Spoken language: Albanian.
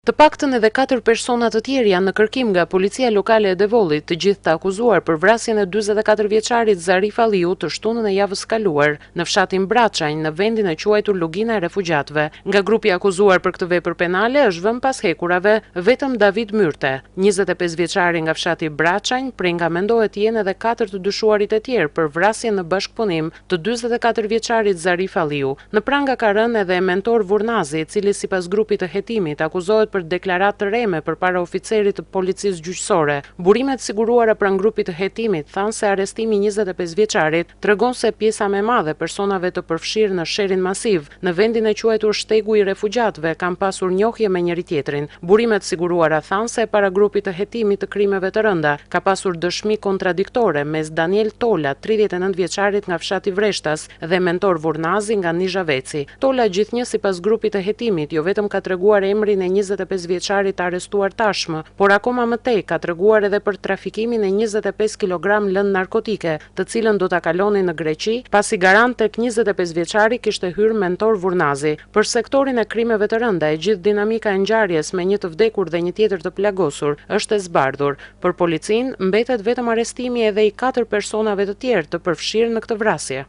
Të paktën edhe 4 persona të tjerë janë në kërkim nga policia lokale e Devollit, të gjithë të akuzuar për vrasjen e 44 vjeçarit Zarif Alliu të shtunën e javës kaluar në fshatin Braçanj, në vendin e quajtur Lugina e Refugjatëve. Nga grupi akuzuar për këtë vepër penale është vënë pas hekurave vetëm David Myrte, 25 vjeçari nga fshati Braçanj, prej nga mendohet të jenë edhe 4 të dyshuarit e tjerë për vrasjen në bashkëpunim të 44 vjeçarit Zarif Alliu. Në pranga ka rënë edhe Mentor Vurnazi, i cili sipas grupit të hetimit akuzohet për deklaratë të reme përpara oficerit të policisë gjyqësore. Burimet siguruara pranë grupit të hetimit thanë se arrestimi i 25 vjeçarit tregon se pjesa më e madhe e personave të përfshirë në sherrin masiv në vendin e quajtur Shtegu i Refugjatëve kanë pasur njohje me njëri tjetrin. Burimet siguruara thanë se para grupit të hetimit të krimeve të rënda ka pasur dëshmi kontradiktore mes Daniel Tola, 39 vjeçarit nga fshati Vreshtas, dhe Mentor Vurnazi nga Nizhaveci. Tola gjithnjë sipas grupit të hetimit jo vetëm ka treguar emrin e 25 vjeçarit arrestuar tashmë, por akoma më tej ka treguar edhe për trafikimin e 25 kg lëndë narkotike, të cilën do ta kalonin në Greqi, pasi garant tek 25 vjeçari kishte hyrë Mentor Vurnazi. Për sektorin e krimeve të rënda, e gjithë dinamika e ngjarjes me një të vdekur dhe një tjetër të plagosur është e zbardhur. Për policinë mbetet vetëm arrestimi edhe i 4 personave të tjerë të përfshirë në këtë vrasje.